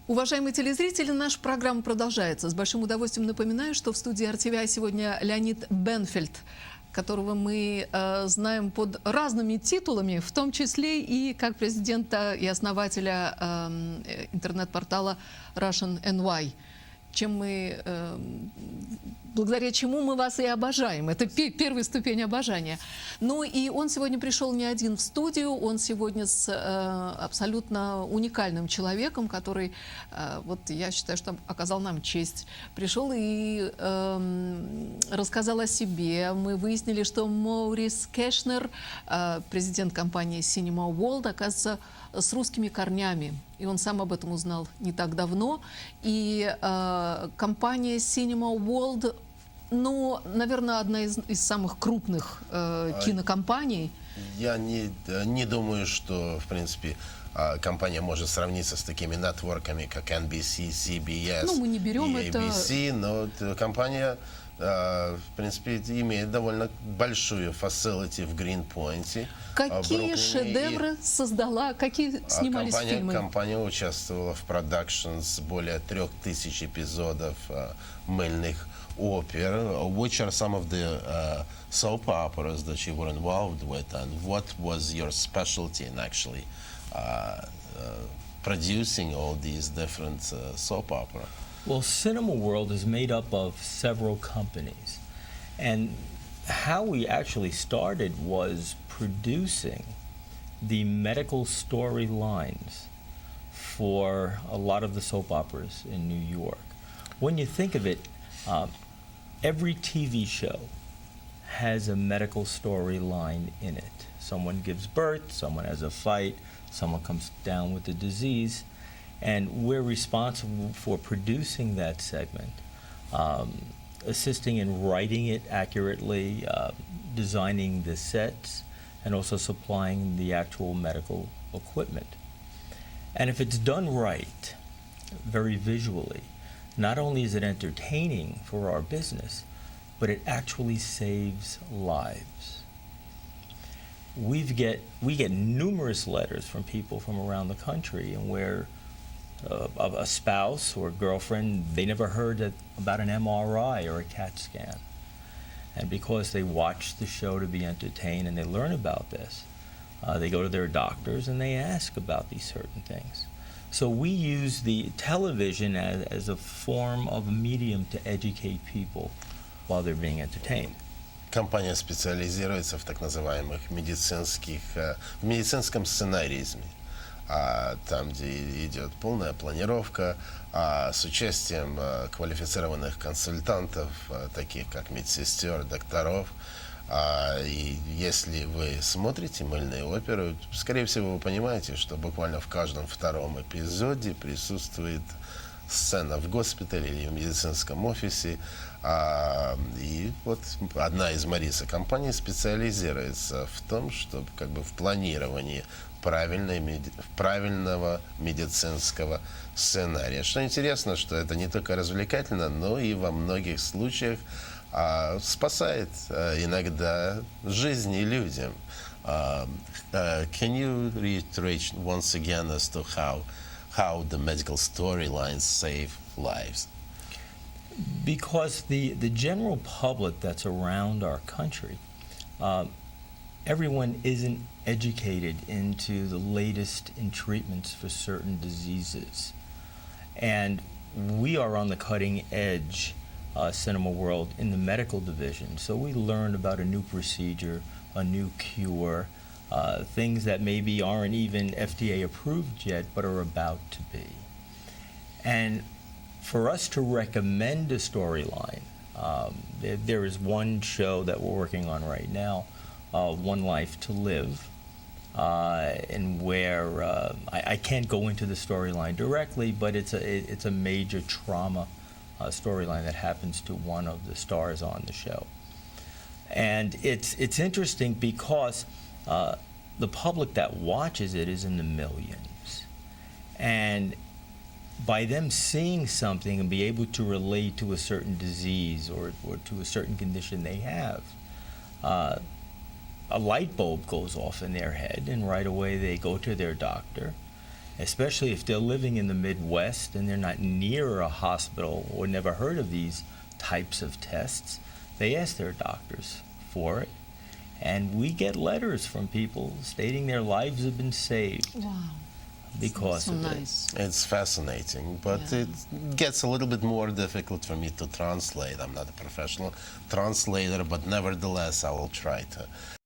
Уважаемые телезрители, наша программа продолжается. С большим удовольствием напоминаю, что в студии RTVI сегодня Леонид Бенфельд, которого мы знаем под разными титулами, в том числе и как президента и основателя интернет-портала Russian NY. Благодаря чему мы вас и обожаем. Это первая ступень обожания. Ну и он сегодня пришел не один в студию, он сегодня с абсолютно уникальным человеком, который, вот я считаю, что оказал нам честь. Пришел и рассказал о себе. Мы выяснили, что Морис Кешнер, президент компании Cinema World, оказывается, с русскими корнями. И он сам об этом узнал не так давно. И компания Cinema World, ну, наверное, одна из самых крупных кинокомпаний. Я не думаю, что, в принципе, компания может сравниться с такими нетворками, как NBC, CBS, ну, мы не берем и ABC, но компания, в принципе, имеет довольно большую facility в Гринпойнте. Какие шедевры создала, какие снимались фильмы? Компания участвовала в продакшнс более 3000 эпизодов мыльных опер. Which are some of the soap operas that you were involved with, and what was your specialty in actually producing all these different soap operas? Well, Cinema World is made up of several companies, and how we actually started was producing the medical storylines for a lot of the soap operas in New York. When you think of it, every TV show has a medical storyline in it. Someone gives birth, someone has a fight, someone comes down with a disease, and we're responsible for producing that segment, assisting in writing it accurately, designing the sets, and also supplying the actual medical equipment. And if it's done right, very visually, not only is it entertaining for our business, but it actually saves lives. We get numerous letters from people from around the country, and where a spouse or a girlfriend, they never heard about an MRI or a CAT scan. And because they watch the show to be entertained and they learn about this, they go to their doctors and they ask about these certain things. So we use the television as a form of a medium to educate people while they're being entertained. Компания специализируется в так называемых медицинском сценаризме. Там, где идет полная планировка с участием квалифицированных консультантов, таких как медсестер, докторов. И если вы смотрите мыльные оперы, скорее всего, вы понимаете, что буквально в каждом втором эпизоде присутствует сцена в госпитале или в медицинском офисе. И вот одна из Мориса компаний специализируется в том, чтобы как бы в планировании правильного медицинского сценария. Что интересно, что это не только развлекательно, но и во многих случаях спасает иногда жизни людям. Can you reiterate once again as to how the medical storylines save lives? Because the general public that's around our country, everyone isn't educated into the latest in treatments for certain diseases. And we are on the cutting edge, Cinema World, in the medical division. So we learn about a new procedure, a new cure, things that maybe aren't even FDA approved yet, but are about to be. And for us to recommend a storyline, there is one show that we're working on right now, One Life to Live, and where I can't go into the storyline directly, but it's a major trauma storyline that happens to one of the stars on the show. And it's interesting because the public that watches it is in the millions. And by them seeing something and be able to relate to a certain disease or to a certain condition they have, a light bulb goes off in their head, and right away they go to their doctor especially if they're living in the Midwest and they're not near a hospital or never heard of these types of tests. They ask their doctors for it, and we get letters from people stating their lives have been saved Wow. because So of nice. It's fascinating, but Yeah. it gets a little bit more difficult for me to translate. I'm not a professional translator, but nevertheless, I will try to.